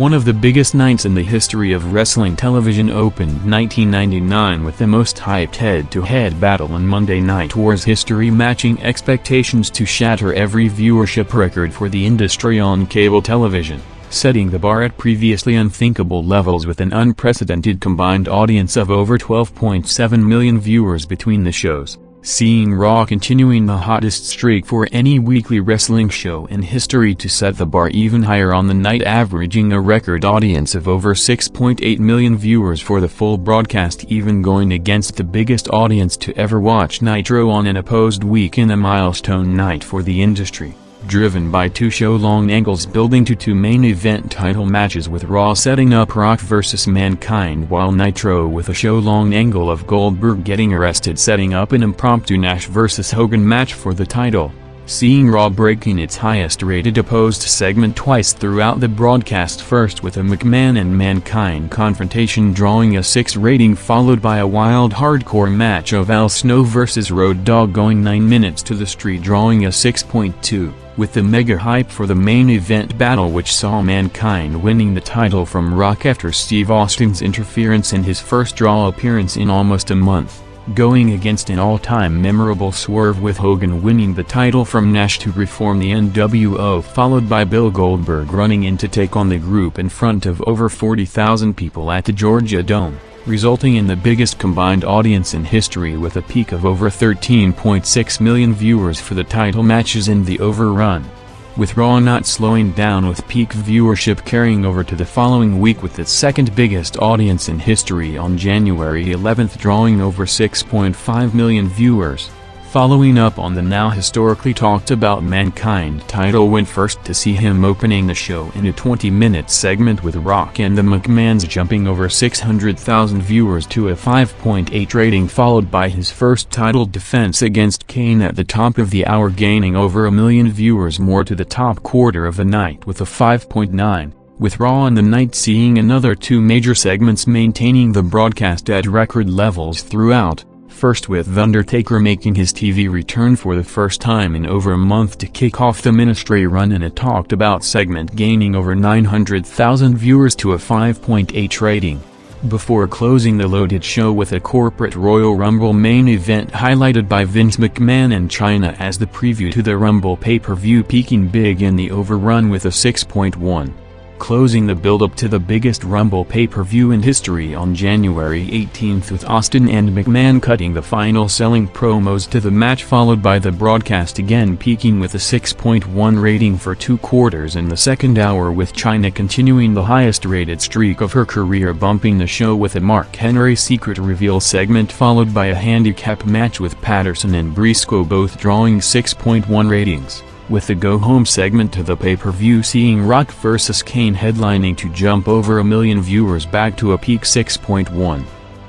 One of the biggest nights in the history of wrestling television opened 1999 with the most hyped head-to-head battle in Monday Night War's history, matching expectations to shatter every viewership record for the industry on cable television, setting the bar at previously unthinkable levels with an unprecedented combined audience of over 12.7 million viewers between the shows, seeing Raw continuing the hottest streak for any weekly wrestling show in history to set the bar even higher on the night, averaging a record audience of over 6.8 million viewers for the full broadcast, even going against the biggest audience to ever watch Nitro on an unopposed week in a milestone night for the industry. Driven by two show-long angles building to two main event title matches, with Raw setting up Rock vs. Mankind, while Nitro with a show-long angle of Goldberg getting arrested setting up an impromptu Nash vs. Hogan match for the title, seeing Raw breaking its highest-rated opposed segment twice throughout the broadcast, first with a McMahon and Mankind confrontation drawing a 6 rating, followed by a wild hardcore match of Al Snow vs. Road Dogg going 9 minutes to the street drawing a 6.2. with the mega hype for the main event battle, which saw Mankind winning the title from Rock after Steve Austin's interference in his first Raw appearance in almost a month, going against an all-time memorable swerve with Hogan winning the title from Nash to reform the NWO, followed by Bill Goldberg running in to take on the group in front of over 40,000 people at the Georgia Dome, resulting in the biggest combined audience in history with a peak of over 13.6 million viewers for the title matches in the overrun. With Raw not slowing down, with peak viewership carrying over to the following week with its second biggest audience in history on January 11th, drawing over 6.5 million viewers. Following up on the now historically talked about Mankind title win, first to see him opening the show in a 20-minute segment with Rock and the McMahons, jumping over 600,000 viewers to a 5.8 rating, followed by his first title defense against Kane at the top of the hour, gaining over a million viewers more to the top quarter of the night with a 5.9. With Raw on the night seeing another two major segments maintaining the broadcast at record levels throughout. First with Undertaker making his TV return for the first time in over a month to kick off the Ministry run in a talked about segment, gaining over 900,000 viewers to a 5.8 rating, before closing the loaded show with a corporate Royal Rumble main event highlighted by Vince McMahon and China as the preview to the Rumble pay-per-view, peaking big in the overrun with a 6.1. Closing the build-up to the biggest Rumble pay-per-view in history on January 18th, with Austin and McMahon cutting the final selling promos to the match, followed by the broadcast again peaking with a 6.1 rating for 2 quarters in the second hour, with Chyna continuing the highest-rated streak of her career, bumping the show with a Mark Henry secret reveal segment followed by a handicap match with Patterson and Briscoe, both drawing 6.1 ratings. With the go-home segment to the pay-per-view seeing Rock vs. Kane headlining to jump over a million viewers back to a peak 6.1.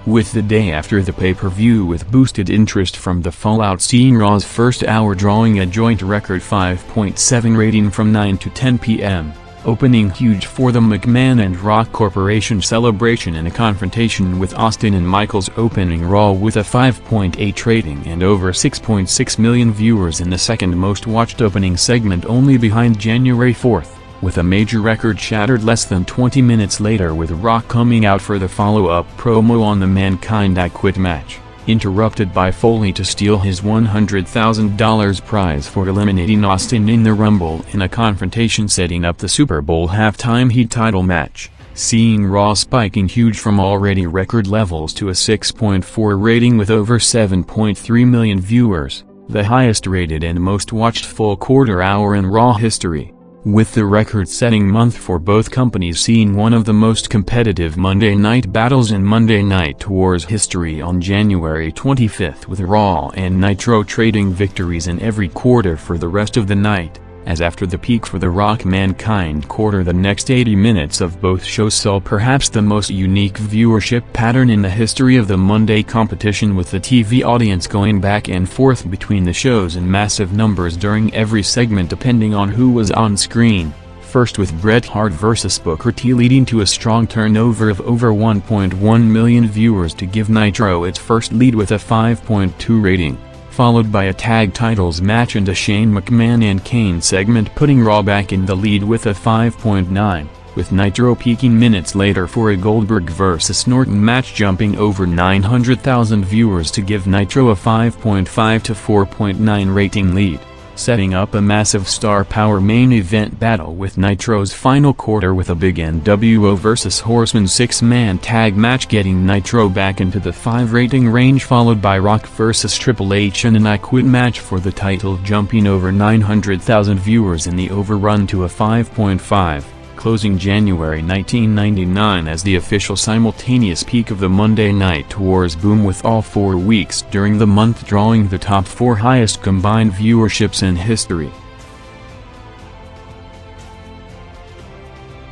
With the day after the pay-per-view with boosted interest from the fallout seeing Raw's first hour drawing a joint record 5.7 rating from 9 to 10 p.m., opening huge for the McMahon and Rock Corporation celebration in a confrontation with Austin and Michaels, opening Raw with a 5.8 rating and over 6.6 million viewers in the second most watched opening segment, only behind January 4th, with a major record shattered less than 20 minutes later with Rock coming out for the follow-up promo on the Mankind I Quit match, interrupted by Foley to steal his $100,000 prize for eliminating Austin in the Rumble in a confrontation setting up the Super Bowl halftime Heat title match, seeing Raw spiking huge from already record levels to a 6.4 rating with over 7.3 million viewers, the highest rated and most watched full quarter hour in Raw history. With the record-setting month for both companies seeing one of the most competitive Monday night battles in Monday Night War's history on January 25th, with Raw and Nitro trading victories in every quarter for the rest of the night, as after the peak for the Rock Mankind quarter, the next 80 minutes of both shows saw perhaps the most unique viewership pattern in the history of the Monday competition, with the TV audience going back and forth between the shows in massive numbers during every segment depending on who was on screen. First with Bret Hart vs. Booker T leading to a strong turnover of over 1.1 million viewers to give Nitro its first lead with a 5.2 rating, followed by a tag titles match and a Shane McMahon and Kane segment putting Raw back in the lead with a 5.9. with Nitro peaking minutes later for a Goldberg vs. Norton match, jumping over 900,000 viewers to give Nitro a 5.5 to 4.9 rating lead, setting up a massive star power main event battle with Nitro's final quarter, with a big NWO vs. Horseman 6-man tag match getting Nitro back into the 5 rating range, followed by Rock vs. Triple H in an I Quit match for the title, jumping over 900,000 viewers in the overrun to a 5.5. Closing January 1999 as the official simultaneous peak of the Monday Night Wars boom, with all 4 weeks during the month drawing the top 4 highest combined viewerships in history.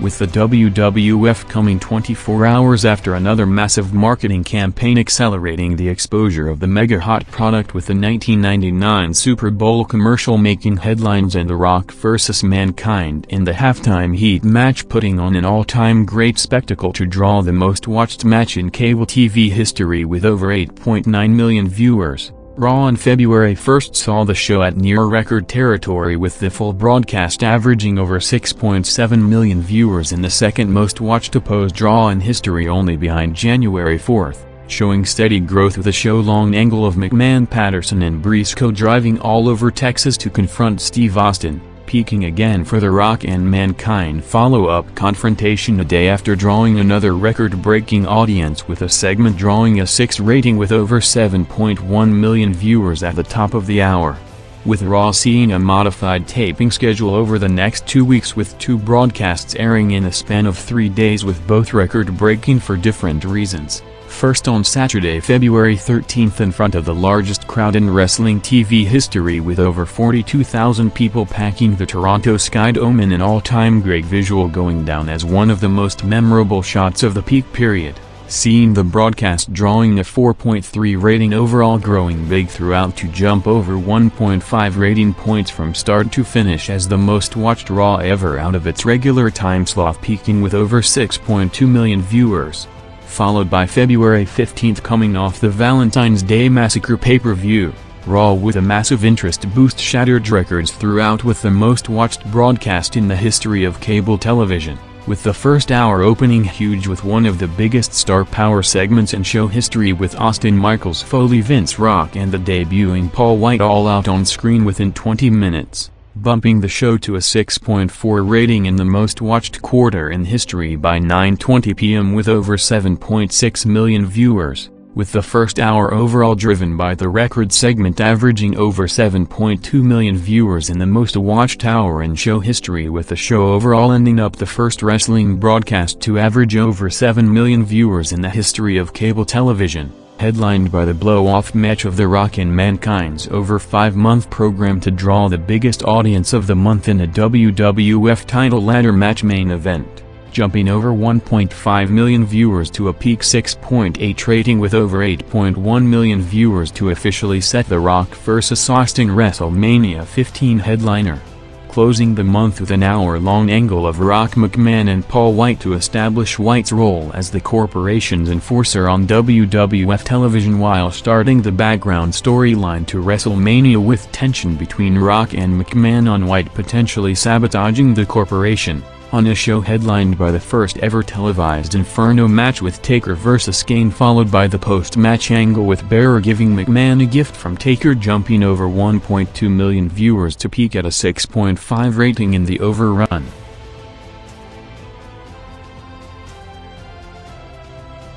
With the WWF coming 24 hours after another massive marketing campaign accelerating the exposure of the mega-hot product, with the 1999 Super Bowl commercial making headlines and The Rock vs. Mankind in the halftime heat match putting on an all-time great spectacle to draw the most-watched match in cable TV history with over 8.9 million viewers. Raw on February 1st saw the show at near-record territory, with the full broadcast averaging over 6.7 million viewers in the second most-watched opposed draw in history, only behind January 4th, showing steady growth with a show-long angle of McMahon, Patterson and Briscoe driving all over Texas to confront Steve Austin, peaking again for The Rock and Mankind follow-up confrontation a day after, drawing another record-breaking audience, with a segment drawing a 6 rating with over 7.1 million viewers at the top of the hour. With Raw seeing a modified taping schedule over the next 2 weeks, with 2 broadcasts airing in a span of 3 days, with both record-breaking for different reasons. First on Saturday, February 13th, in front of the largest crowd in wrestling TV history, with over 42,000 people packing the Toronto Skydome, in an all-time great visual going down as one of the most memorable shots of the peak period, seeing the broadcast drawing a 4.3 rating overall, growing big throughout to jump over 1.5 rating points from start to finish as the most watched Raw ever out of its regular time slot, peaking with over 6.2 million viewers. Followed by February 15th, coming off the Valentine's Day Massacre pay-per-view, Raw with a massive interest boost shattered records throughout, with the most watched broadcast in the history of cable television, with the first hour opening huge with one of the biggest star power segments in show history, with Austin, Michaels, Foley, Vince, Rock and the debuting Paul White all out on screen within 20 minutes. Bumping the show to a 6.4 rating in the most watched quarter in history by 9:20 p.m. with over 7.6 million viewers, with the first hour overall driven by the record segment averaging over 7.2 million viewers in the most watched hour in show history, with the show overall ending up the first wrestling broadcast to average over 7 million viewers in the history of cable television. Headlined by the blow-off match of The Rock and Mankind's over 5-month program to draw the biggest audience of the month in a WWF title ladder match main event, jumping over 1.5 million viewers to a peak 6.8 rating, with over 8.1 million viewers to officially set The Rock vs. Austin WrestleMania 15 headliner. Closing the month with an hour-long angle of Rock, McMahon and Paul White to establish White's role as the corporation's enforcer on WWF television, while starting the background storyline to WrestleMania, with tension between Rock and McMahon on White potentially sabotaging the corporation, on a show headlined by the first ever televised Inferno match with Taker vs. Kane, followed by the post-match angle with Bearer giving McMahon a gift from Taker, jumping over 1.2 million viewers to peak at a 6.5 rating in the overrun.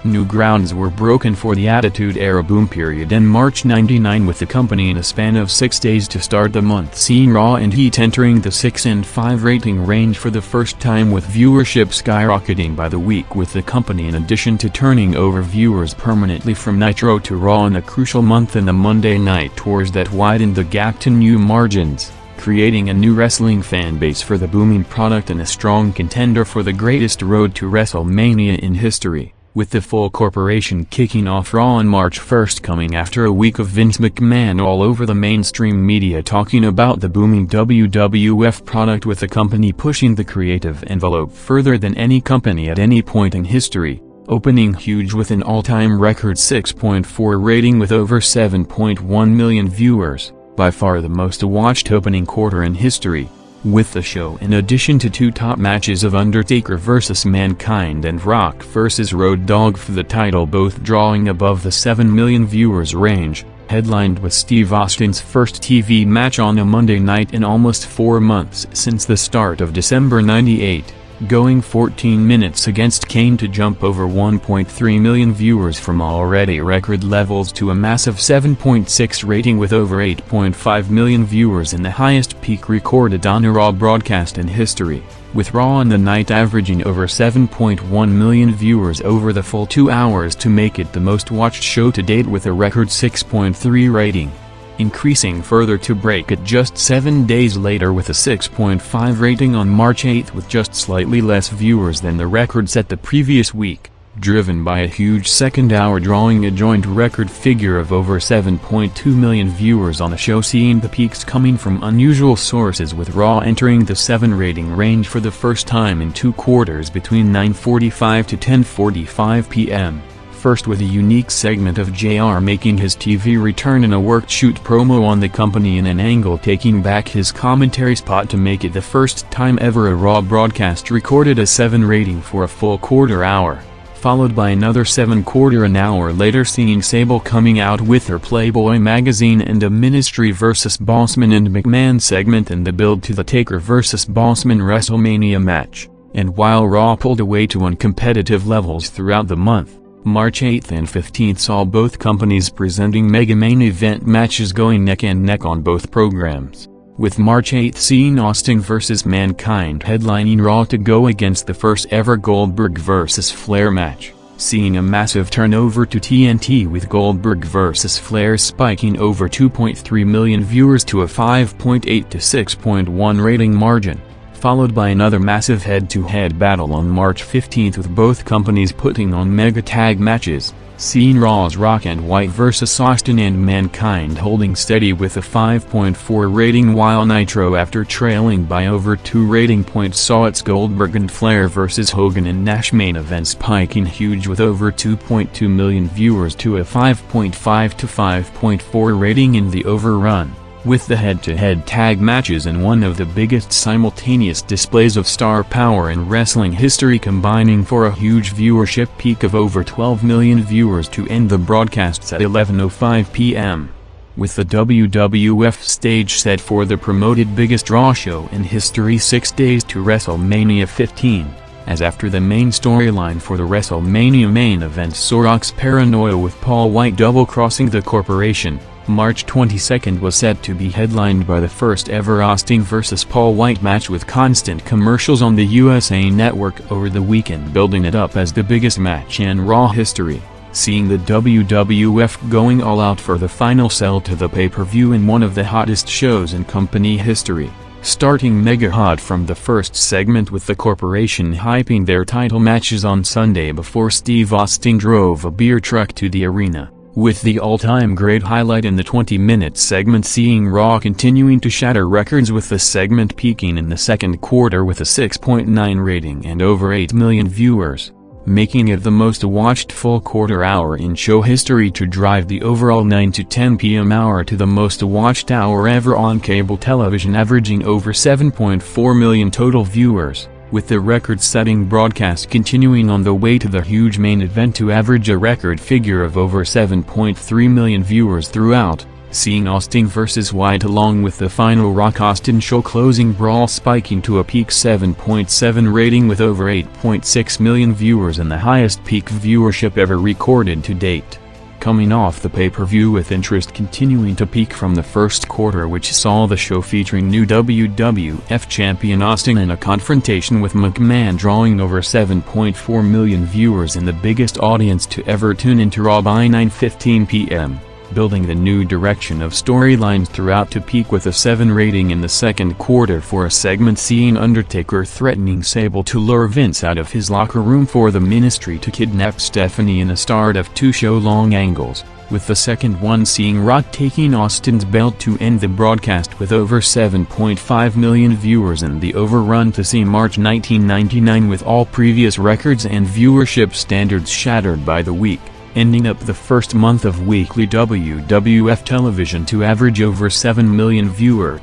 New grounds were broken for the Attitude Era boom period in March '99, with the company in a span of 6 days to start the month seeing Raw and Heat entering the 6 and 5 rating range for the first time, with viewership skyrocketing by the week, with the company in addition to turning over viewers permanently from Nitro to Raw in a crucial month in the Monday Night Wars that widened the gap to new margins, creating a new wrestling fan base for the booming product and a strong contender for the greatest road to WrestleMania in history. With the full corporation kicking off Raw on March 1st, coming after a week of Vince McMahon all over the mainstream media talking about the booming WWF product, with the company pushing the creative envelope further than any company at any point in history, opening huge with an all-time record 6.4 rating with over 7.1 million viewers, by far the most watched opening quarter in history. with the show in addition to 2 top matches of Undertaker vs. Mankind and Rock vs. Road Dogg for the title, both drawing above the 7 million viewers range, headlined with Steve Austin's first TV match on a Monday night in almost 4 months since the start of December '98. Going 14 minutes against Kane to jump over 1.3 million viewers from already record levels to a massive 7.6 rating with over 8.5 million viewers in the highest peak recorded on a Raw broadcast in history, with Raw on the night averaging over 7.1 million viewers over the full 2 hours to make it the most watched show to date with a record 6.3 rating. Increasing further to break it just 7 days later with a 6.5 rating on March 8 with just slightly less viewers than the record set the previous week, driven by a huge second hour drawing a joint record figure of over 7.2 million viewers on the show, seeing the peaks coming from unusual sources, with Raw entering the 7 rating range for the first time in 2 quarters between 9:45 to 10:45 p.m. First with a unique segment of JR making his TV return in a worked shoot promo on the company in an angle, taking back his commentary spot to make it the first time ever a Raw broadcast recorded a 7 rating for a full quarter hour, followed by another 7 quarter an hour later seeing Sable coming out with her Playboy magazine and a Ministry vs. Bossman and McMahon segment in the build to the Taker vs. Bossman WrestleMania match. And while Raw pulled away to uncompetitive levels throughout the month, March 8th and 15th saw both companies presenting mega main event matches going neck and neck on both programs, with March 8th seeing Austin vs. Mankind headlining Raw to go against the first ever Goldberg vs. Flair match, seeing a massive turnover to TNT with Goldberg vs. Flair spiking over 2.3 million viewers to a 5.8 to 6.1 rating margin, followed by another massive head-to-head battle on March 15th with both companies putting on mega tag matches, seeing Raw's Rock and White vs. Austin and Mankind holding steady with a 5.4 rating, while Nitro, after trailing by over 2 rating points, saw its Goldberg and Flair vs. Hogan and Nash main event spiking huge with over 2.2 million viewers to a 5.5 to 5.4 rating in the overrun, with the head-to-head tag matches and one of the biggest simultaneous displays of star power in wrestling history combining for a huge viewership peak of over 12 million viewers to end the broadcasts at 11:05 p.m. With the WWF stage set for the promoted biggest Raw show in history 6 days to WrestleMania 15, as after the main storyline for the WrestleMania main event saw Rock's paranoia with Paul White double-crossing the corporation. March 22nd was set to be headlined by the first ever Austin vs. Paul White match with constant commercials on the USA Network over the weekend, building it up as the biggest match in Raw history, seeing the WWF going all out for the final sell to the pay-per-view in one of the hottest shows in company history, starting mega hot from the first segment with the corporation hyping their title matches on Sunday before Steve Austin drove a beer truck to the arena, with the all-time great highlight in the 20-minute segment seeing Raw continuing to shatter records, with the segment peaking in the second quarter with a 6.9 rating and over 8 million viewers, making it the most watched full quarter hour in show history to drive the overall 9 to 10 p.m. hour to the most watched hour ever on cable television, averaging over 7.4 million total viewers, with the record-setting broadcast continuing on the way to the huge main event to average a record figure of over 7.3 million viewers throughout, seeing Austin vs. White along with the final Rock Austin show closing brawl spiking to a peak 7.7 rating with over 8.6 million viewers and the highest peak viewership ever recorded to date. Coming off the pay-per-view, with interest continuing to peak from the first quarter, which saw the show featuring new WWF champion Austin in a confrontation with McMahon drawing over 7.4 million viewers and the biggest audience to ever tune into Raw by 9:15 p.m., building the new direction of storylines throughout to peak with a 7 rating in the second quarter for a segment seeing Undertaker threatening Sable to lure Vince out of his locker room for the Ministry to kidnap Stephanie in a start of 2 show-long angles, with the second one seeing Rock taking Austin's belt to end the broadcast with over 7.5 million viewers and the overrun to see March 1999 with all previous records and viewership standards shattered by the week, ending up the first month of weekly WWF television to average over 7 million viewers.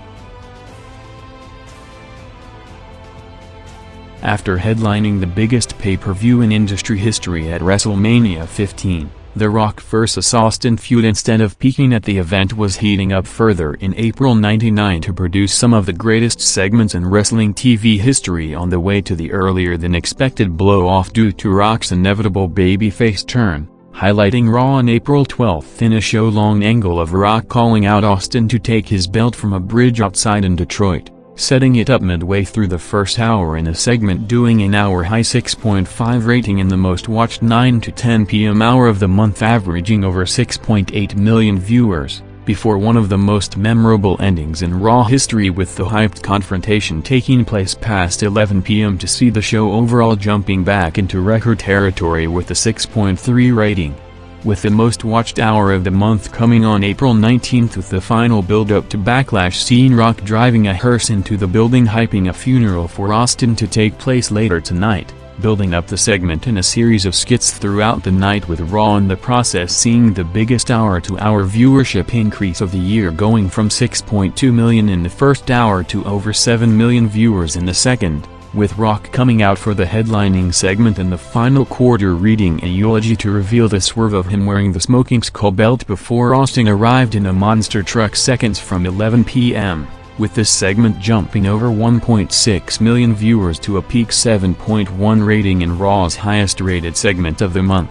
After headlining the biggest pay-per-view in industry history at WrestleMania 15, The Rock vs. Austin feud, instead of peaking at the event, was heating up further in April '99 to produce some of the greatest segments in wrestling TV history on the way to the earlier-than-expected blow-off due to Rock's inevitable babyface turn, highlighting Raw on April 12 in a show-long angle of Rock calling out Austin to take his belt from a bridge outside in Detroit, setting it up midway through the first hour in a segment doing an hour-high 6.5 rating in the most-watched 9 to 10 p.m. hour of the month, averaging over 6.8 million viewers, before one of the most memorable endings in Raw history, with the hyped confrontation taking place past 11 p.m. to see the show overall jumping back into record territory with a 6.3 rating. With the most watched hour of the month coming on April 19th, with the final build-up to Backlash seeing Rock driving a hearse into the building hyping a funeral for Austin to take place later tonight, building up the segment in a series of skits throughout the night, with Raw in the process seeing the biggest hour-to-hour viewership increase of the year, going from 6.2 million in the first hour to over 7 million viewers in the second, with Rock coming out for the headlining segment in the final quarter reading a eulogy to reveal the swerve of him wearing the smoking skull belt before Austin arrived in a monster truck seconds from 11 p.m., with this segment jumping over 1.6 million viewers to a peak 7.1 rating in Raw's highest-rated segment of the month.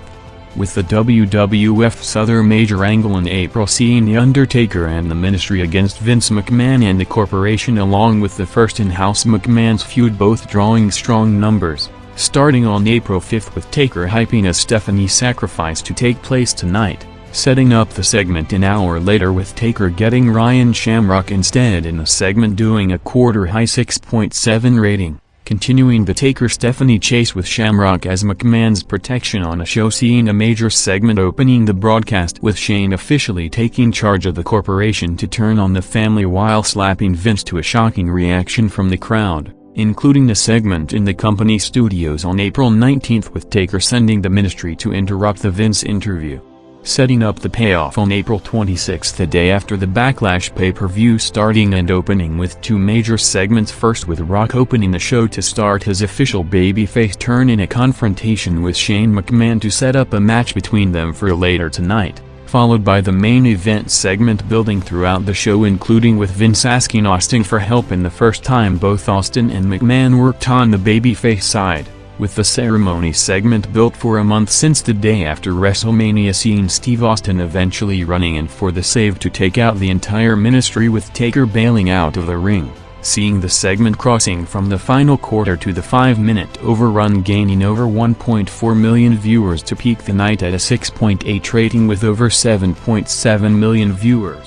With the WWF's other major angle in April seeing The Undertaker and the Ministry against Vince McMahon and the Corporation, along with the first in-house McMahon's feud, both drawing strong numbers, starting on April 5th with Taker hyping a Stephanie sacrifice to take place tonight, setting up the segment an hour later with Taker getting Ryan Shamrock instead in a segment doing a quarter-high 6.7 rating. Continuing the Taker-Stephanie chase with Shamrock as McMahon's protection on a show, seeing a major segment opening the broadcast with Shane officially taking charge of the Corporation to turn on the family while slapping Vince, to a shocking reaction from the crowd, including a segment in the company studios on April 19th with Taker sending the Ministry to interrupt the Vince interview. Setting up the payoff on April 26th, the day after the Backlash pay-per-view, starting and opening with two major segments, first with Rock opening the show to start his official babyface turn in a confrontation with Shane McMahon to set up a match between them for later tonight, followed by the main event segment building throughout the show, including with Vince asking Austin for help in the first time both Austin and McMahon worked on the babyface side, with the ceremony segment built for a month since the day after WrestleMania seeing Steve Austin eventually running in for the save to take out the entire Ministry, with Taker bailing out of the ring, seeing the segment crossing from the final quarter to the 5-minute overrun, gaining over 1.4 million viewers to peak the night at a 6.8 rating with over 7.7 million viewers.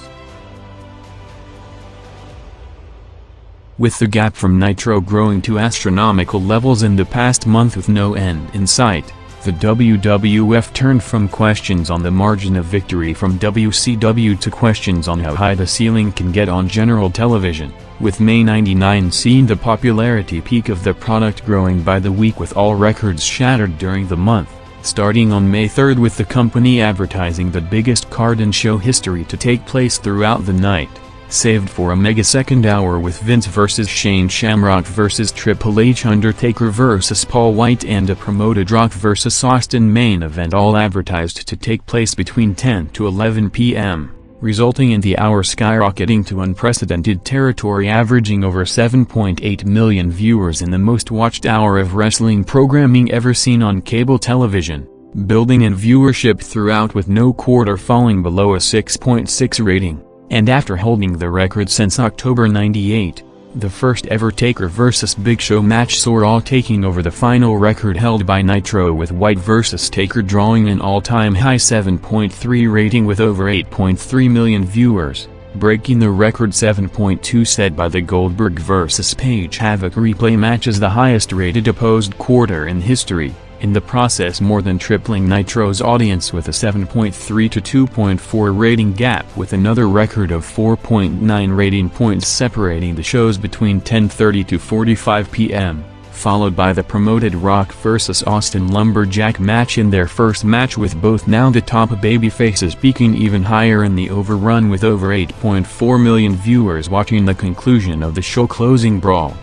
With the gap from Nitro growing to astronomical levels in the past month with no end in sight, the WWF turned from questions on the margin of victory from WCW to questions on how high the ceiling can get on general television, with May '99 seeing the popularity peak of the product growing by the week, with all records shattered during the month, starting on May 3rd with the company advertising the biggest card in show history to take place throughout the night, saved for a mega second hour with Vince vs. Shane, Shamrock vs. Triple H, Undertaker vs. Paul White, and a promoted Rock vs. Austin main event, all advertised to take place between 10 to 11 p.m., resulting in the hour skyrocketing to unprecedented territory, averaging over 7.8 million viewers in the most watched hour of wrestling programming ever seen on cable television, building in viewership throughout with no quarter falling below a 6.6 rating. And after holding the record since October '98, the first ever Taker vs. Big Show match saw Raw taking over the final record held by Nitro, with White vs. Taker drawing an all-time high 7.3 rating with over 8.3 million viewers, breaking the record 7.2 set by the Goldberg vs. Page Havoc replay match as the highest-rated opposed quarter in history, in the process more than tripling Nitro's audience with a 7.3 to 2.4 rating gap, with another record of 4.9 rating points separating the shows between 10:30 to 45 p.m., followed by the promoted Rock vs. Austin Lumberjack match in their first match, with both now the top babyfaces peaking even higher in the overrun with over 8.4 million viewers watching the conclusion of the show closing brawl.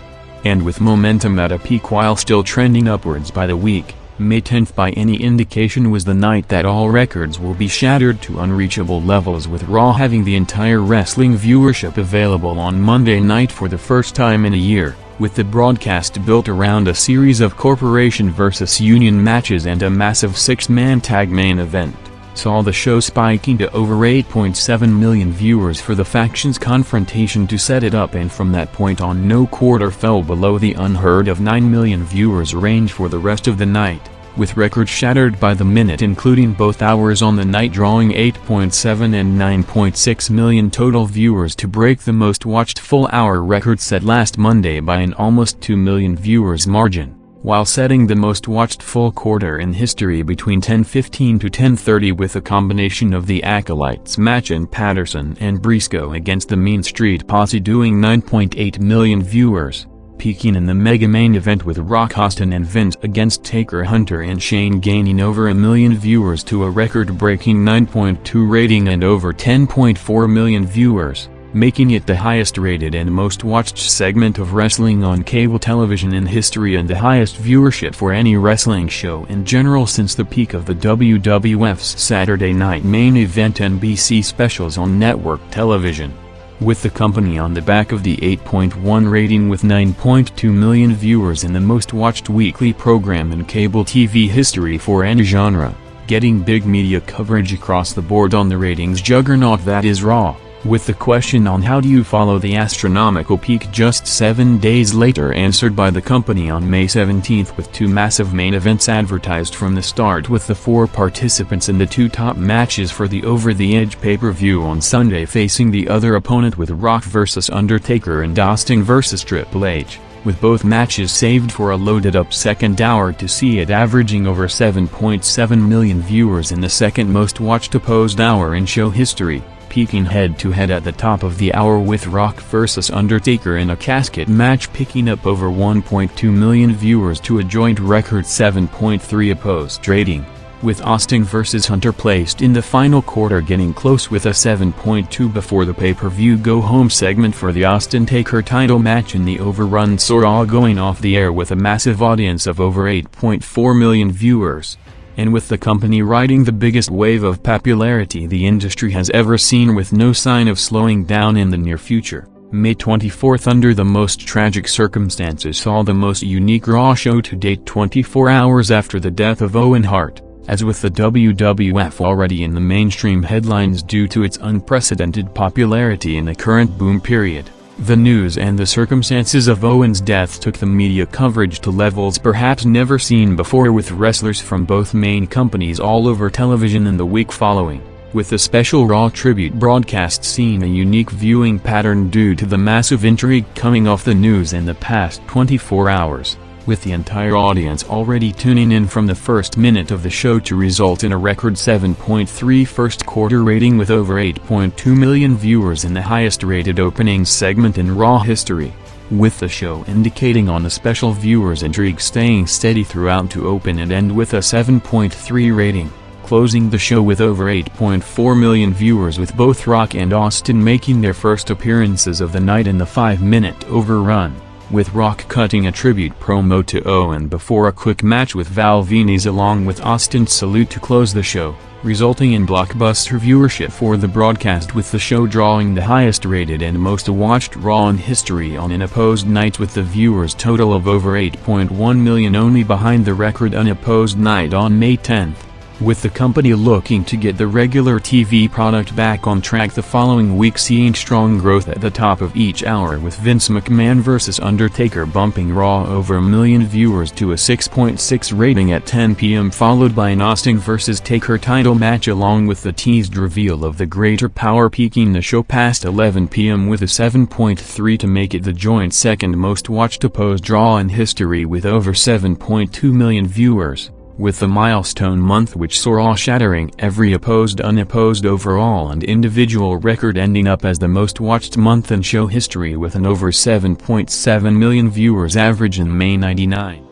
And with momentum at a peak while still trending upwards by the week, May 10th by any indication was the night that all records will be shattered to unreachable levels, with Raw having the entire wrestling viewership available on Monday night for the first time in a year, with the broadcast built around a series of corporation versus union matches and a massive six-man tag main event, saw the show spiking to over 8.7 million viewers for the factions confrontation to set it up, and from that point on no quarter fell below the unheard of 9 million viewers range for the rest of the night, with records shattered by the minute, including both hours on the night drawing 8.7 and 9.6 million total viewers to break the most watched full hour record set last Monday by an almost 2 million viewers margin, while setting the most watched full quarter in history between 10:15 to 10:30, with a combination of the Acolytes match and Patterson and Briscoe against the Mean Street Posse doing 9.8 million viewers, peaking in the mega main event with Rock Austin and Vince against Taker Hunter and Shane gaining over 1 million viewers to a record-breaking 9.2 rating and over 10.4 million viewers, making it the highest-rated and most-watched segment of wrestling on cable television in history and the highest viewership for any wrestling show in general since the peak of the WWF's Saturday Night Main Event NBC specials on network television. With the company on the back of the 8.1 rating with 9.2 million viewers in the most-watched weekly program in cable TV history for any genre, getting big media coverage across the board on the ratings juggernaut that is Raw, with the question on how do you follow the astronomical peak just 7 days later answered by the company on May 17th with two massive main events advertised from the start, with the 4 participants in the 2 top matches for the Over the Edge pay-per-view on Sunday facing the other opponent, with Rock vs Undertaker and Austin vs Triple H, with both matches saved for a loaded-up second hour to see it averaging over 7.7 million viewers in the second most-watched opposed hour in show history, peaking head-to-head at the top of the hour with Rock vs Undertaker in a casket match picking up over 1.2 million viewers to a joint record 7.3 opposed rating, with Austin vs Hunter placed in the final quarter getting close with a 7.2 before the pay-per-view go-home segment for the Austin-Taker title match in the overrun Raw going off the air with a massive audience of over 8.4 million viewers. And with the company riding the biggest wave of popularity the industry has ever seen with no sign of slowing down in the near future, May 24th under the most tragic circumstances saw the most unique Raw show to date 24 hours after the death of Owen Hart, as with the WWF already in the mainstream headlines due to its unprecedented popularity in the current boom period. The news and the circumstances of Owen's death took the media coverage to levels perhaps never seen before, with wrestlers from both main companies all over television in the week following, with the special Raw tribute broadcast seeing a unique viewing pattern due to the massive intrigue coming off the news in the past 24 hours, with the entire audience already tuning in from the first minute of the show to result in a record 7.3 first-quarter rating with over 8.2 million viewers in the highest-rated opening segment in Raw history, with the show indicating on a special viewers intrigue staying steady throughout to open and end with a 7.3 rating, closing the show with over 8.4 million viewers, with both Rock and Austin making their first appearances of the night in the 5-minute overrun, with Rock cutting a tribute promo to Owen before a quick match with Val Venis along with Austin's salute to close the show, resulting in blockbuster viewership for the broadcast, with the show drawing the highest rated and most watched Raw in history on unopposed nights with the viewers total of over 8.1 million, only behind the record unopposed night on May 10th. With the company looking to get the regular TV product back on track the following week, seeing strong growth at the top of each hour, with Vince McMahon vs Undertaker bumping Raw over 1 million viewers to a 6.6 rating at 10 p.m. followed by an Austin vs Taker title match along with the teased reveal of the Greater Power peaking the show past 11 p.m. with a 7.3 to make it the joint second most watched opposed Raw in history with over 7.2 million viewers, with the milestone month which saw Raw shattering every opposed unopposed overall and individual record, ending up as the most watched month in show history with an over 7.7 million viewers average in May '99.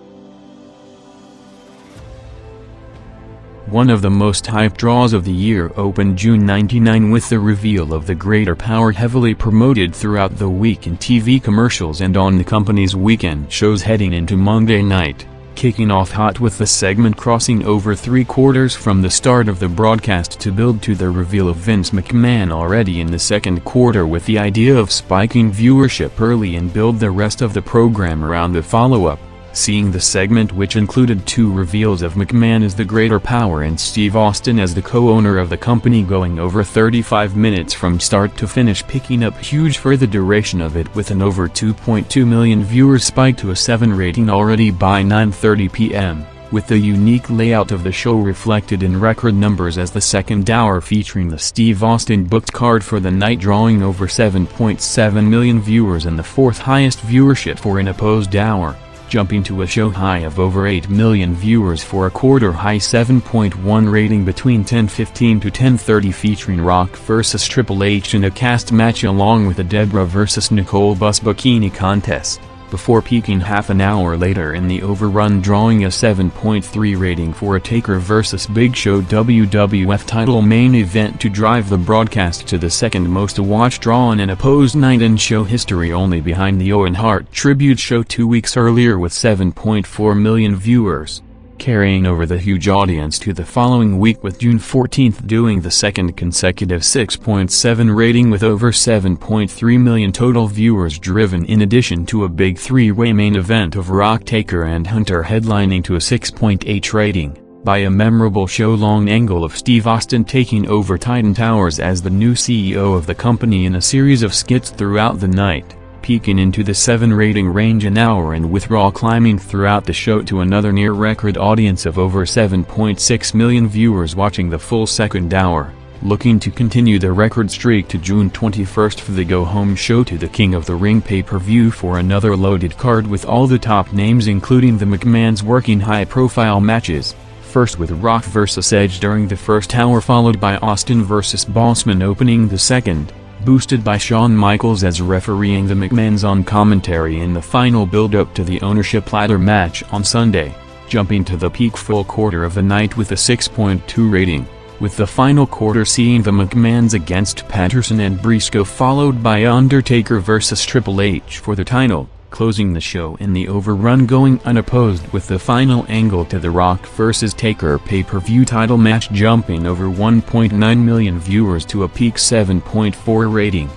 One of the most hyped draws of the year opened June '99 with the reveal of the Greater Power, heavily promoted throughout the week in TV commercials and on the company's weekend shows heading into Monday night, kicking off hot with the segment crossing over 3/4 from the start of the broadcast to build to the reveal of Vince McMahon already in the second quarter, with the idea of spiking viewership early and build the rest of the program around the follow-up. Seeing the segment, which included 2 reveals of McMahon as the Greater Power and Steve Austin as the co-owner of the company, going over 35 minutes from start to finish, picking up huge for the duration of it, with an over 2.2 million viewers spike to a 7 rating already by 9:30 p.m., with the unique layout of the show reflected in record numbers, as the second hour featuring the Steve Austin booked card for the night drawing over 7.7 million viewers and the 4th highest viewership for an opposed hour, jumping to a show high of over 8 million viewers for a quarter-high 7.1 rating between 10:15 to 10:30, featuring Rock vs. Triple H in a cast match along with a Deborah vs. Nicole Bus bikini contest, before peaking half an hour later in the overrun drawing a 7.3 rating for a Taker vs. Big Show WWF title main event to drive the broadcast to the second most watched draw on an opposed night in show history, only behind the Owen Hart tribute show 2 weeks earlier with 7.4 million viewers, carrying over the huge audience to the following week, with June 14th doing the second consecutive 6.7 rating with over 7.3 million total viewers driven, in addition to a big 3-way main event of Rock, Taker and Hunter headlining to a 6.8 rating, by a memorable show-long angle of Steve Austin taking over Titan Towers as the new CEO of the company in a series of skits throughout the night, peaking into the 7 rating range an hour, and with Raw climbing throughout the show to another near-record audience of over 7.6 million viewers watching the full second hour, looking to continue the record streak to June 21st for the go-home show to the King of the Ring pay-per-view for another loaded card with all the top names, including the McMahons working high-profile matches, first with Rock vs. Edge during the first hour, followed by Austin vs. Bossman opening the second, boosted by Shawn Michaels as refereeing the McMahons on commentary in the final build-up to the ownership ladder match on Sunday, jumping to the peak full quarter of the night with a 6.2 rating, with the final quarter seeing the McMahons against Patterson and Briscoe, followed by Undertaker vs. Triple H for the title, closing the show in the overrun going unopposed with the final angle to the Rock vs. Taker pay-per-view title match jumping over 1.9 million viewers to a peak 7.4 rating.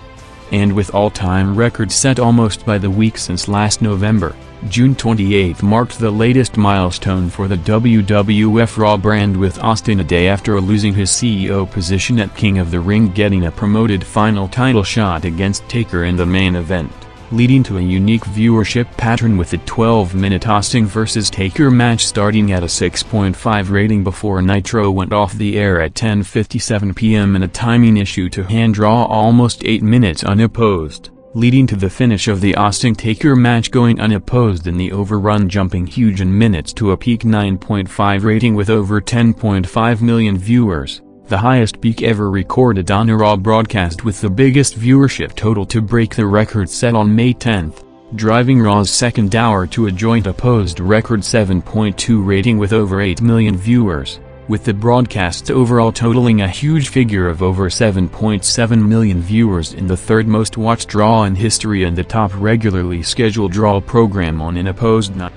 And with all-time records set almost by the week since last November, June 28 marked the latest milestone for the WWF Raw brand, with Austin a day after losing his CEO position at King of the Ring getting a promoted final title shot against Taker in the main event, leading to a unique viewership pattern with the 12-minute Austin vs. Taker match starting at a 6.5 rating before Nitro went off the air at 10:57 p.m. and a timing issue to hand draw almost 8 minutes unopposed, leading to the finish of the Austin-Taker match going unopposed in the overrun, jumping huge in minutes to a peak 9.5 rating with over 10.5 million viewers, the highest peak ever recorded on a Raw broadcast, with the biggest viewership total to break the record set on May 10, driving Raw's second hour to a joint opposed record 7.2 rating with over 8 million viewers, with the broadcasts overall totaling a huge figure of over 7.7 million viewers in the third most watched draw in history and the top regularly scheduled draw program on an opposed night.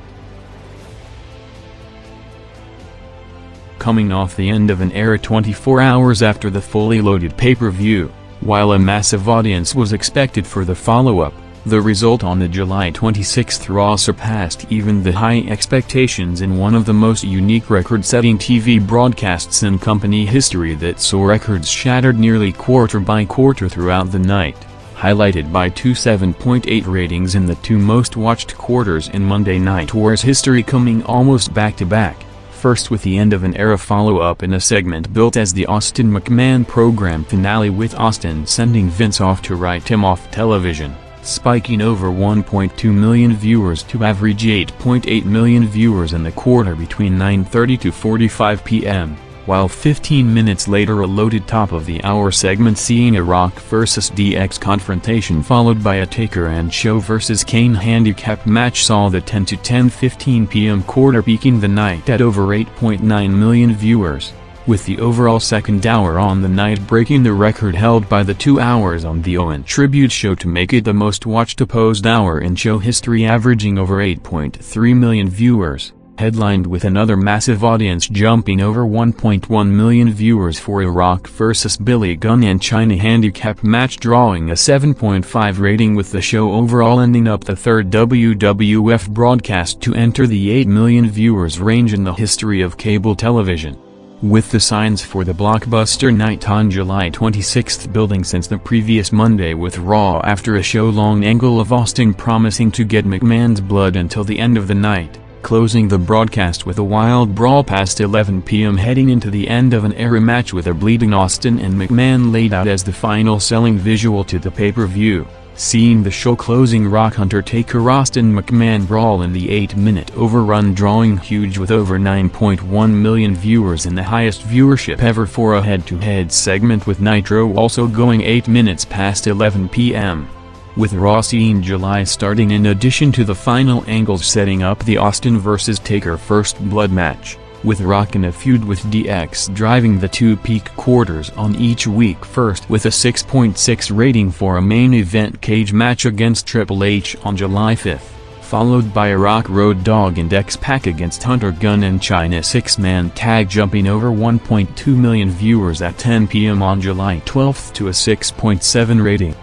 Coming off the end of an era 24 hours after the fully loaded pay-per-view, while a massive audience was expected for the follow-up, the result on the July 26th Raw surpassed even the high expectations in one of the most unique record-setting TV broadcasts in company history that saw records shattered nearly quarter by quarter throughout the night, highlighted by 2 7.8 ratings in the 2 most watched quarters in Monday Night Wars history, coming almost back-to-back. First with the end of an era follow-up in a segment built as the Austin McMahon program finale, with Austin sending Vince off to write him off television, spiking over 1.2 million viewers to average 8.8 million viewers in the quarter between 9:30 to 45 p.m., while 15 minutes later a loaded top-of-the-hour segment seeing a Rock vs. DX confrontation followed by a Taker and Show vs. Kane handicap match saw the 10 to 10:15 p.m. quarter peaking the night at over 8.9 million viewers, with the overall second hour on the night breaking the record held by the 2 hours on the Owen Tribute Show to make it the most watched opposed hour in show history, averaging over 8.3 million viewers, headlined with another massive audience jumping over 1.1 million viewers for a Rock vs. Billy Gunn and Chyna handicap match, drawing a 7.5 rating, with the show overall ending up the third WWF broadcast to enter the 8 million viewers range in the history of cable television. With the signs for the blockbuster night on July 26 building since the previous Monday, with Raw after a show-long angle of Austin promising to get McMahon's blood until the end of the night, closing the broadcast with a wild brawl past 11 p.m. heading into the end of an era match with a bleeding Austin and McMahon laid out as the final selling visual to the pay-per-view. Seeing the show closing Rock Undertaker Austin McMahon brawl in the 8-minute overrun, drawing huge with over 9.1 million viewers and the highest viewership ever for a head-to-head segment, with Nitro also going 8 minutes past 11 p.m. With Raw seeing July starting, in addition to the final angles setting up the Austin vs. Taker First Blood match, with Rock in a feud with DX driving the 2 peak quarters on each week, first with a 6.6 rating for a main event cage match against Triple H on July 5, followed by a Rock Road Dogg and X-Pac against Hunter Gunn and Chyna 6-man tag jumping over 1.2 million viewers at 10 p.m. on July 12 to a 6.7 rating.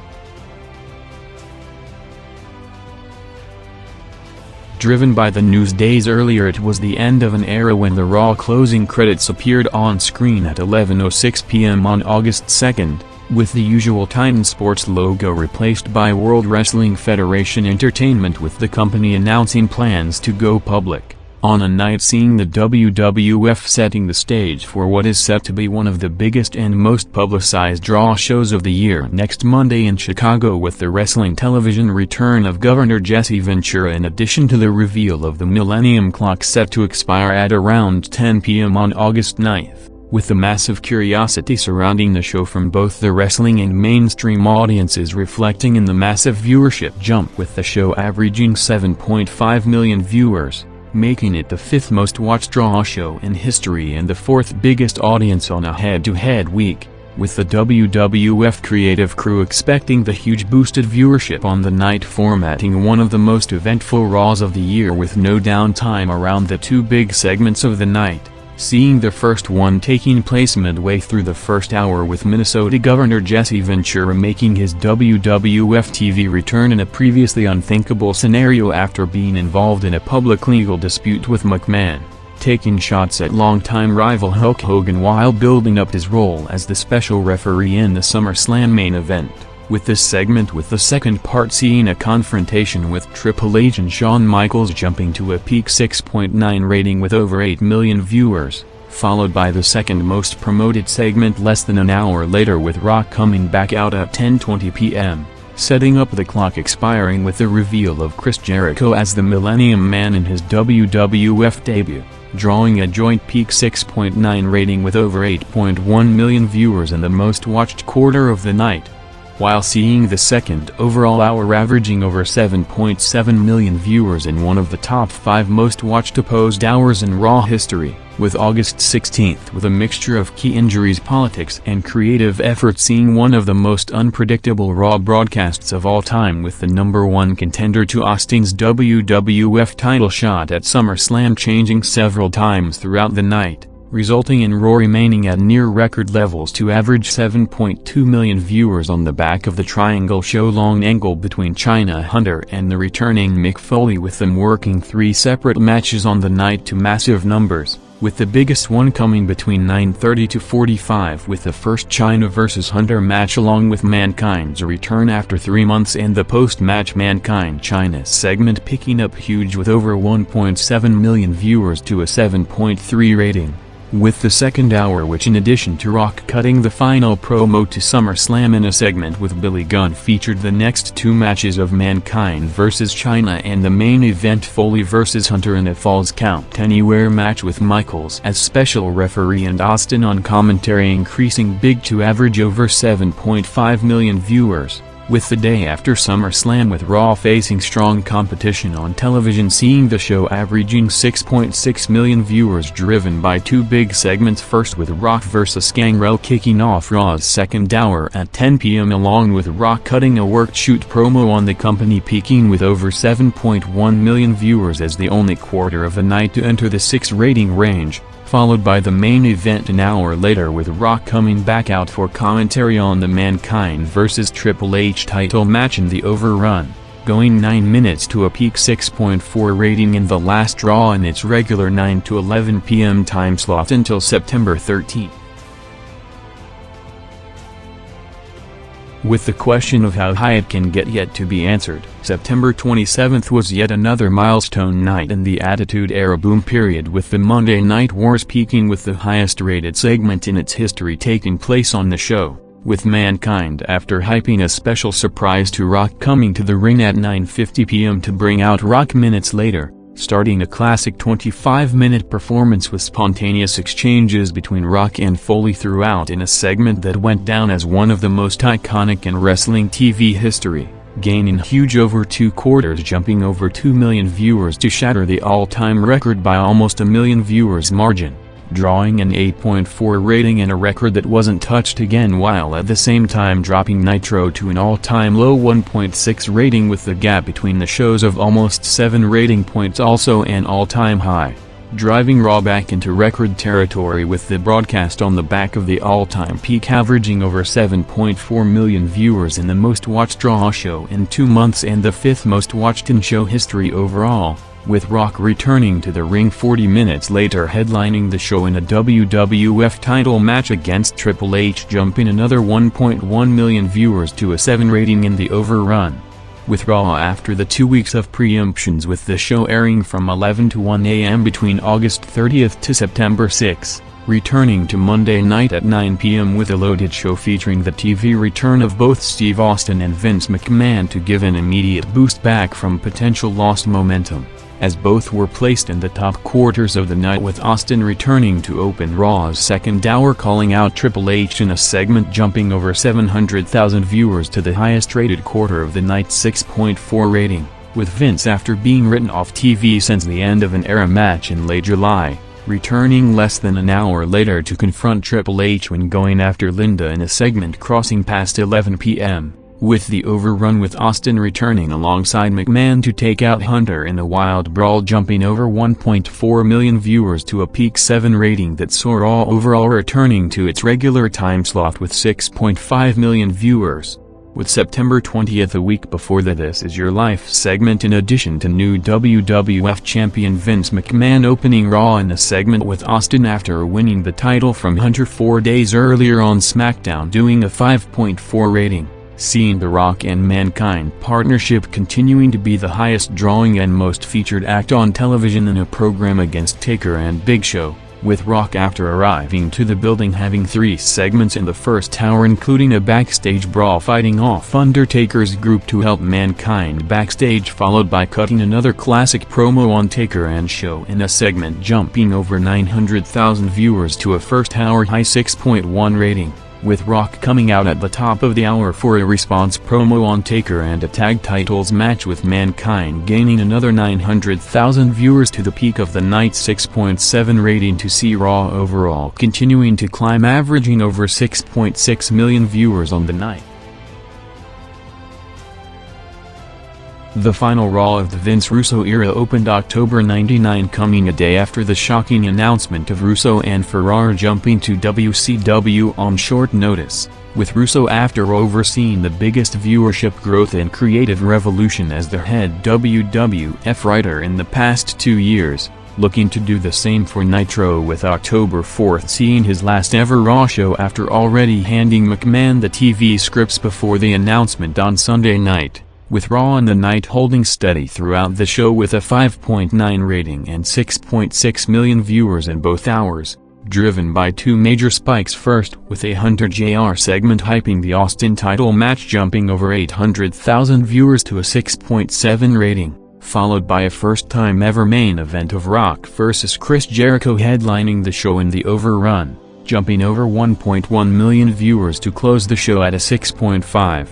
Driven by the news days earlier, it was the end of an era when the Raw closing credits appeared on screen at 11:06 p.m. on August 2, with the usual Titan Sports logo replaced by World Wrestling Federation Entertainment, with the company announcing plans to go public, on a night seeing the WWF setting the stage for what is set to be one of the biggest and most publicized Raw shows of the year next Monday in Chicago, with the wrestling television return of Governor Jesse Ventura, in addition to the reveal of the Millennium Clock set to expire at around 10 p.m. on August 9, with the massive curiosity surrounding the show from both the wrestling and mainstream audiences reflecting in the massive viewership jump, with the show averaging 7.5 million viewers, making it the 5th most watched Raw show in history and the 4th biggest audience on a head-to-head week, with the WWF creative crew expecting the huge boosted viewership on the night, formatting one of the most eventful Raws of the year with no downtime around the 2 big segments of the night, seeing the first one taking place midway through the first hour, with Minnesota Governor Jesse Ventura making his WWF TV return in a previously unthinkable scenario after being involved in a public legal dispute with McMahon, taking shots at longtime rival Hulk Hogan while building up his role as the special referee in the SummerSlam main event, with this segment with the second part seeing a confrontation with Triple H and Shawn Michaels jumping to a peak 6.9 rating with over 8 million viewers, followed by the second most promoted segment less than an hour later, with Rock coming back out at 10:20 p.m., setting up the clock expiring with the reveal of Chris Jericho as the Millennium Man in his WWF debut, drawing a joint peak 6.9 rating with over 8.1 million viewers in the most watched quarter of the night, while seeing the second overall hour averaging over 7.7 million viewers in one of the top 5 most watched opposed hours in Raw history, with August 16 with a mixture of key injuries, politics and creative effort seeing one of the most unpredictable Raw broadcasts of all time, with the #1 contender to Austin's WWF title shot at SummerSlam changing several times throughout the night, resulting in Raw remaining at near record levels to average 7.2 million viewers on the back of the triangle show-long angle between Chyna, Hunter and the returning Mick Foley, with them working 3 separate matches on the night to massive numbers, with the biggest one coming between 9:30 to 45 with the first Chyna vs. Hunter match along with Mankind's return after 3 months, and the post-match Mankind-Chyna segment picking up huge with over 1.7 million viewers to a 7.3 rating. With the second hour, which in addition to Rock cutting the final promo to SummerSlam in a segment with Billy Gunn, featured the next 2 matches of Mankind vs. Chyna and the main event Foley vs. Hunter in a Falls Count Anywhere match with Michaels as special referee and Austin on commentary, increasing big to average over 7.5 million viewers, with the day after SummerSlam with Raw facing strong competition on television, seeing the show averaging 6.6 million viewers, driven by two big segments, first with Rock vs. Gangrel kicking off Raw's second hour at 10 p.m. along with Rock cutting a worked shoot promo on the company, peaking with over 7.1 million viewers as the only quarter of the night to enter the 6 rating range, followed by the main event an hour later with Rock coming back out for commentary on the Mankind vs. Triple H title match in the Overrun, going 9 minutes to a peak 6.4 rating in the last Raw in its regular 9 to 11 p.m. time slot until September 13. With the question of how high it can get yet to be answered, September 27 was yet another milestone night in the Attitude Era boom period, with the Monday Night Wars peaking with the highest rated segment in its history taking place on the show, with Mankind, after hyping a special surprise to Rock, coming to the ring at 9:50 p.m. to bring out Rock minutes later, starting a classic 25-minute performance with spontaneous exchanges between Rock and Foley throughout in a segment that went down as one of the most iconic in wrestling TV history, gaining huge over 2 quarters, jumping over 2 million viewers to shatter the all-time record by almost a million viewers margin, drawing an 8.4 rating and a record that wasn't touched again, while at the same time dropping Nitro to an all-time low 1.6 rating, with the gap between the shows of almost 7 rating points also an all-time high, driving Raw back into record territory, with the broadcast on the back of the all-time peak averaging over 7.4 million viewers in the most-watched Raw show in 2 months and the 5th most-watched in show history overall, with Rock returning to the ring 40 minutes later, headlining the show in a WWF title match against Triple H, jumping another 1.1 million viewers to a 7 rating in the Overrun. With Raw after the 2 weeks of preemptions, with the show airing from 11 to 1 a.m. between August 30 to September 6, returning to Monday night at 9 p.m. with a loaded show featuring the TV return of both Steve Austin and Vince McMahon to give an immediate boost back from potential lost momentum, as both were placed in the top quarters of the night, with Austin returning to open Raw's second hour, calling out Triple H in a segment, jumping over 700,000 viewers to the highest rated quarter of the night's 6.4 rating, with Vince, after being written off TV since the end of an era match in late July, returning less than an hour later to confront Triple H when going after Linda in a segment crossing past 11 p.m., with the Overrun with Austin returning alongside McMahon to take out Hunter in a wild brawl, jumping over 1.4 million viewers to a peak 7 rating that saw Raw overall returning to its regular time slot with 6.5 million viewers, with September 20, a week before the This Is Your Life segment, in addition to new WWF champion Vince McMahon opening Raw in a segment with Austin after winning the title from Hunter 4 days earlier on SmackDown, doing a 5.4 rating. Seeing the Rock and Mankind partnership continuing to be the highest drawing and most featured act on television in a program against Taker and Big Show, with Rock after arriving to the building having 3 segments in the first hour, including a backstage brawl fighting off Undertaker's group to help Mankind backstage, followed by cutting another classic promo on Taker and Show in a segment jumping over 900,000 viewers to a first hour high 6.1 rating, with Rock coming out at the top of the hour for a response promo on Taker and a tag titles match with Mankind, gaining another 900,000 viewers to the peak of the night's 6.7 rating, to see Raw overall continuing to climb, averaging over 6.6 million viewers on the night. The final Raw of the Vince Russo era opened October '99, coming a day after the shocking announcement of Russo and Ferrara jumping to WCW on short notice, with Russo after overseeing the biggest viewership growth and creative revolution as the head WWF writer in the past 2 years, looking to do the same for Nitro, with October 4 seeing his last ever Raw show after already handing McMahon the TV scripts before the announcement on Sunday night, with Raw on the night holding steady throughout the show with a 5.9 rating and 6.6 million viewers in both hours, driven by 2 major spikes, first with a Hunter Jr. segment hyping the Austin title match, jumping over 800,000 viewers to a 6.7 rating, followed by a first-time ever main event of Rock vs. Chris Jericho headlining the show in the Overrun, jumping over 1.1 million viewers to close the show at a 6.5.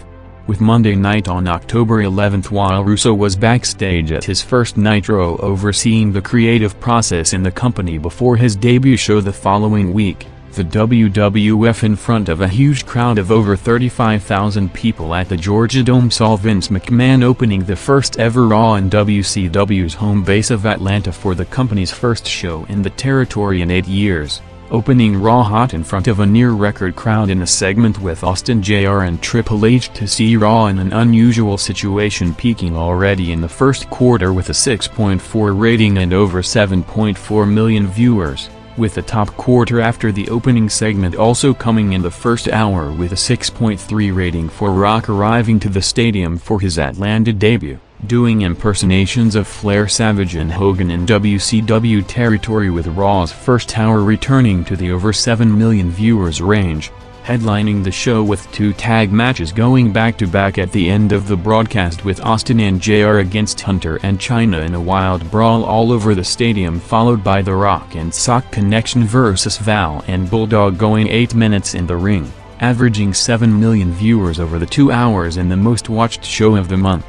with Monday Night on October 11th while Russo was backstage at his first Nitro overseeing the creative process in the company before his debut show the following week. The WWF in front of a huge crowd of over 35,000 people at the Georgia Dome saw Vince McMahon opening the first ever Raw in WCW's home base of Atlanta for the company's first show in the territory in 8 years, opening Raw hot in front of a near-record crowd in a segment with Austin Jr. and Triple H to see Raw in an unusual situation peaking already in the first quarter with a 6.4 rating and over 7.4 million viewers, with the top quarter after the opening segment also coming in the first hour with a 6.3 rating for Rock arriving to the stadium for his Atlanta debut, doing impersonations of Flair, Savage and Hogan in WCW territory with Raw's first hour returning to the over 7 million viewers range, headlining the show with 2 tag matches going back-to-back at the end of the broadcast with Austin and JR against Hunter and Chyna in a wild brawl all over the stadium followed by The Rock and Sock Connection vs Val and Bulldog going 8 minutes in the ring, averaging 7 million viewers over the 2 hours in the most watched show of the month,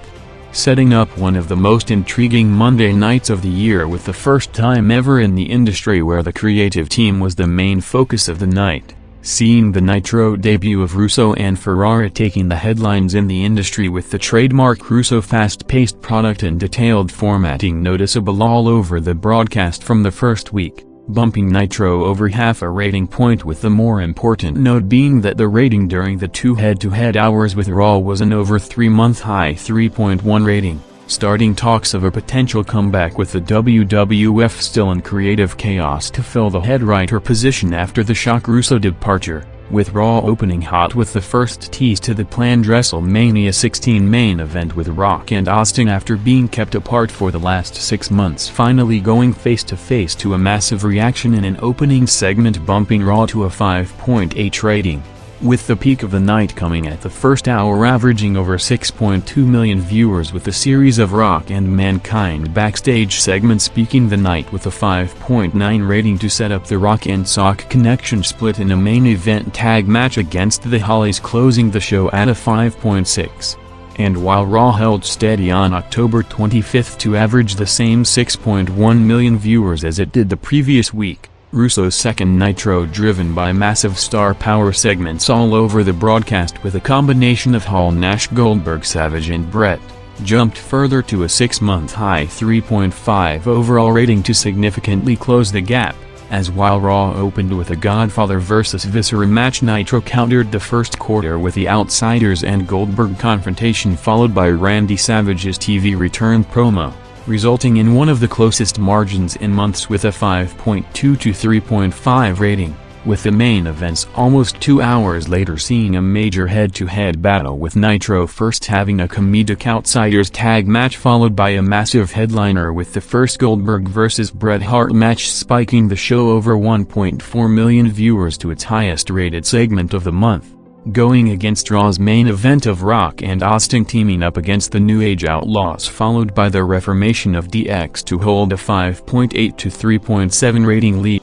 setting up one of the most intriguing Monday nights of the year with the first time ever in the industry where the creative team was the main focus of the night. Seeing the Nitro debut of Russo and Ferrara taking the headlines in the industry with the trademark Russo fast-paced product and detailed formatting noticeable all over the broadcast from the first week, bumping Nitro over half a rating point with the more important note being that the rating during the 2 head-to-head hours with Raw was an over 3-month high 3.1 rating, starting talks of a potential comeback with the WWF still in creative chaos to fill the head writer position after the shock Russo departure, with Raw opening hot with the first tease to the planned WrestleMania 16 main event with Rock and Austin after being kept apart for the last 6 months finally going face-to-face to a massive reaction in an opening segment bumping Raw to a 5.8 rating, with the peak of the night coming at the first hour averaging over 6.2 million viewers with a series of Rock and Mankind backstage segments peaking the night with a 5.9 rating to set up the Rock and Sock Connection split in a main event tag match against the Hollies closing the show at a 5.6. And while Raw held steady on October 25th to average the same 6.1 million viewers as it did the previous week, Russo's second Nitro driven by massive star power segments all over the broadcast with a combination of Hall, Nash, Goldberg, Savage and Brett, jumped further to a 6-month high 3.5 overall rating to significantly close the gap, as while Raw opened with a Godfather vs Viscera match Nitro countered the first quarter with the Outsiders and Goldberg confrontation followed by Randy Savage's TV return promo, resulting in one of the closest margins in months with a 5.2 to 3.5 rating, with the main events almost 2 hours later seeing a major head-to-head battle with Nitro first having a comedic Outsiders tag match followed by a massive headliner with the first Goldberg vs Bret Hart match spiking the show over 1.4 million viewers to its highest rated segment of the month, going against Raw's main event of Rock and Austin teaming up against the New Age Outlaws followed by the reformation of DX to hold a 5.8 to 3.7 rating lead.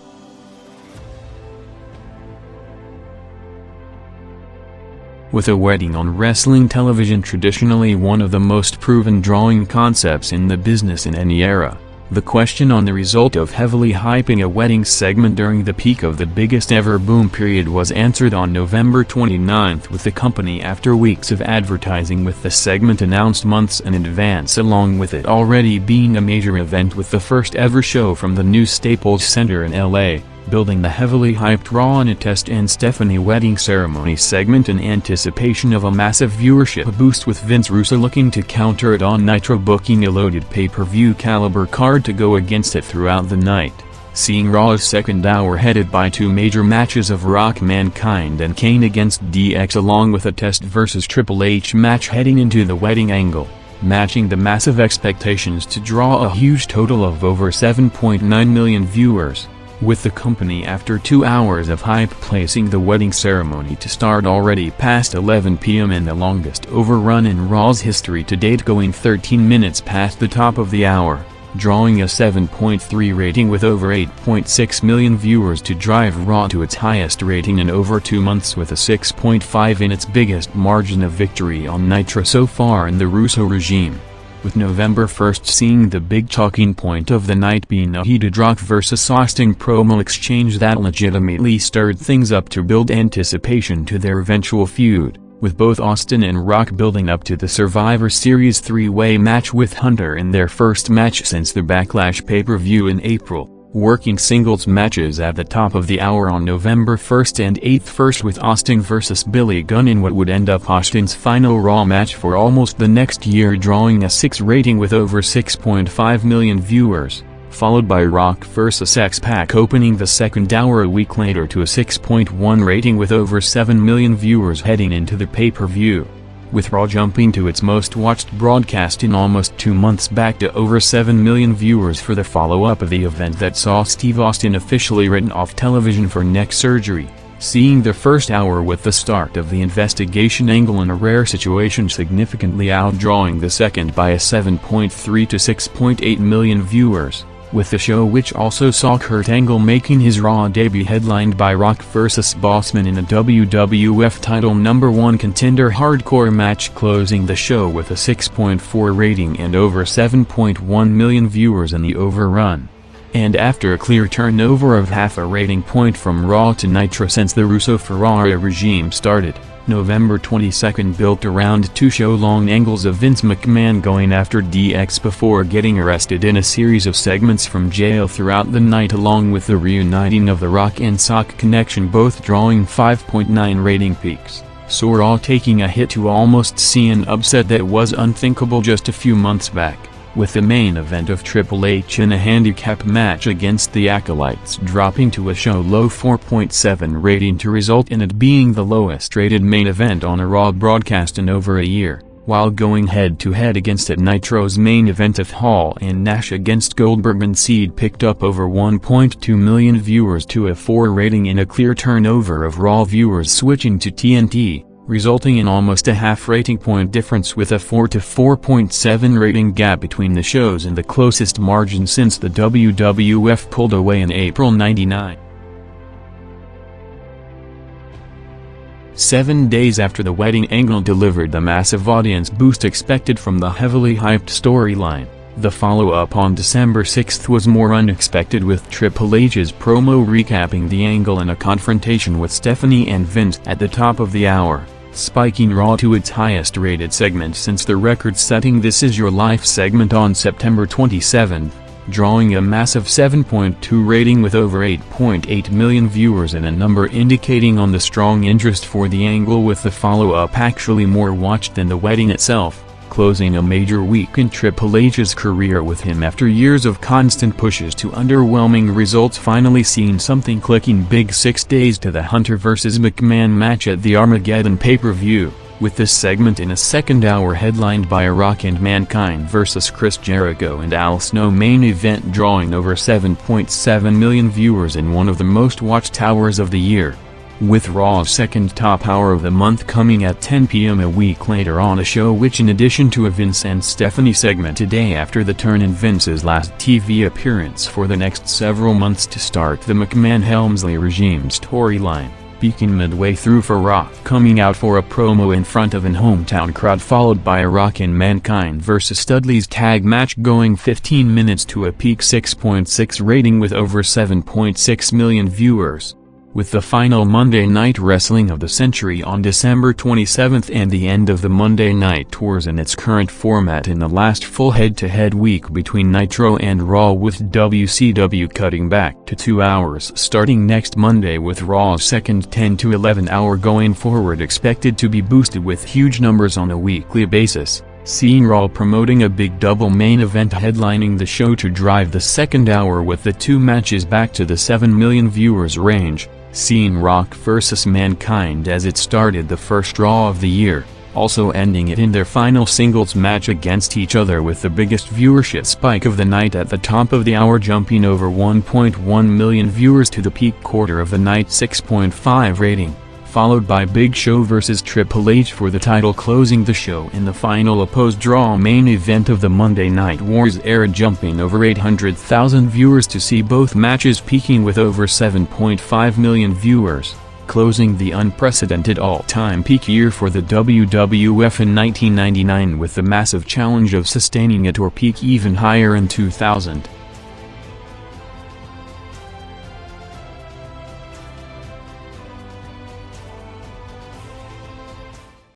With a wedding on wrestling television traditionally one of the most proven drawing concepts in the business in any era, the question on the result of heavily hyping a wedding segment during the peak of the biggest ever boom period was answered on November 29th with the company after weeks of advertising with the segment announced months in advance along with it already being a major event with the first ever show from the new Staples Center in LA, building the heavily hyped Raw and Test and Stephanie wedding ceremony segment in anticipation of a massive viewership boost with Vince Russo looking to counter it on Nitro booking a loaded pay-per-view caliber card to go against it throughout the night, seeing Raw's second hour headed by 2 major matches of Rock, Mankind and Kane against DX along with a Test vs Triple H match heading into the wedding angle, matching the massive expectations to draw a huge total of over 7.9 million viewers, with the company after 2 hours of hype placing the wedding ceremony to start already past 11 p.m. and the longest overrun in Raw's history to date going 13 minutes past the top of the hour, drawing a 7.3 rating with over 8.6 million viewers to drive Raw to its highest rating in over 2 months, with a 6.5 in its biggest margin of victory on Nitro so far in the Russo regime. With November 1st seeing the big talking point of the night being a heated Rock vs. Austin promo exchange that legitimately stirred things up to build anticipation to their eventual feud, with both Austin and Rock building up to the Survivor Series 3-way match with Hunter in their first match since the Backlash pay-per-view in April, working singles matches at the top of the hour on November 1st and 8th, first with Austin vs. Billy Gunn in what would end up Austin's final Raw match for almost the next year, drawing a 6 rating with over 6.5 million viewers, followed by Rock vs. X-Pac opening the second hour a week later to a 6.1 rating with over 7 million viewers heading into the pay-per-view, with Raw jumping to its most watched broadcast in almost 2 months back to over 7 million viewers for the follow-up of the event that saw Steve Austin officially written off television for neck surgery, seeing the first hour with the start of the investigation angle in a rare situation significantly outdrawing the second by a 7.3 to 6.8 million viewers, with the show which also saw Kurt Angle making his Raw debut headlined by Rock vs. Bossman in a WWF title #1 contender hardcore match, closing the show with a 6.4 rating and over 7.1 million viewers in the overrun. And after a clear turnover of half a rating point from Raw to Nitro since the Russo-Ferrari regime started, November 22nd built around 2 show-long angles of Vince McMahon going after DX before getting arrested in a series of segments from jail throughout the night, along with the reuniting of the Rock and Sock connection, both drawing 5.9 rating peaks, so Raw taking a hit to almost see an upset that was unthinkable just a few months back, with the main event of Triple H in a handicap match against the Acolytes dropping to a show-low 4.7 rating to result in it being the lowest-rated main event on a Raw broadcast in over a year, while going head-to-head against it. Nitro's main event of Hall and Nash against Goldberg and Seed picked up over 1.2 million viewers to a 4 rating in a clear turnover of Raw viewers switching to TNT, resulting in almost a half rating point difference, with a 4 to 4.7 rating gap between the shows and the closest margin since the WWF pulled away in April '99. 7 days after the wedding, Angle delivered the massive audience boost expected from the heavily hyped storyline. The follow-up on December 6th was more unexpected, with Triple H's promo recapping the Angle in a confrontation with Stephanie and Vince at the top of the hour, spiking Raw to its highest-rated segment since the record-setting This Is Your Life segment on September 27, drawing a massive 7.2 rating with over 8.8 million viewers and a number indicating on the strong interest for the Angle, with the follow-up actually more watched than the wedding itself, closing a major week in Triple H's career, with him after years of constant pushes to underwhelming results finally seeing something clicking big 6 days to the Hunter vs. McMahon match at the Armageddon pay-per-view, with this segment in a second hour headlined by a Rock and Mankind vs. Chris Jericho and Al Snow main event drawing over 7.7 million viewers in one of the most watched hours of the year, with Raw's second top hour of the month coming at 10 p.m. a week later on a show which, in addition to a Vince and Stephanie segment a day after the turn in Vince's last TV appearance for the next several months to start the McMahon-Helmsley regime storyline, peaking midway through for Rock coming out for a promo in front of an hometown crowd, followed by a Rock and Mankind vs. Studley's tag match going 15 minutes to a peak 6.6 rating with over 7.6 million viewers, with the final Monday Night Wrestling of the century on December 27 and the end of the Monday Night Tours in its current format in the last full head-to-head week between Nitro and Raw, with WCW cutting back to 2 hours starting next Monday, with Raw's second 10 to 11 hour going forward expected to be boosted with huge numbers on a weekly basis, seeing Raw promoting a big double main event headlining the show to drive the second hour with the 2 matches back to the 7 million viewers range, seeing Rock vs. Mankind as it started the first Raw of the year, also ending it in their final singles match against each other, with the biggest viewership spike of the night at the top of the hour jumping over 1.1 million viewers to the peak quarter of the night 6.5 rating, followed by Big Show vs Triple H for the title, closing the show in the final opposed draw main event of the Monday Night Wars era, jumping over 800,000 viewers to see both matches, peaking with over 7.5 million viewers, closing the unprecedented all-time peak year for the WWF in 1999, with the massive challenge of sustaining it or peak even higher in 2000.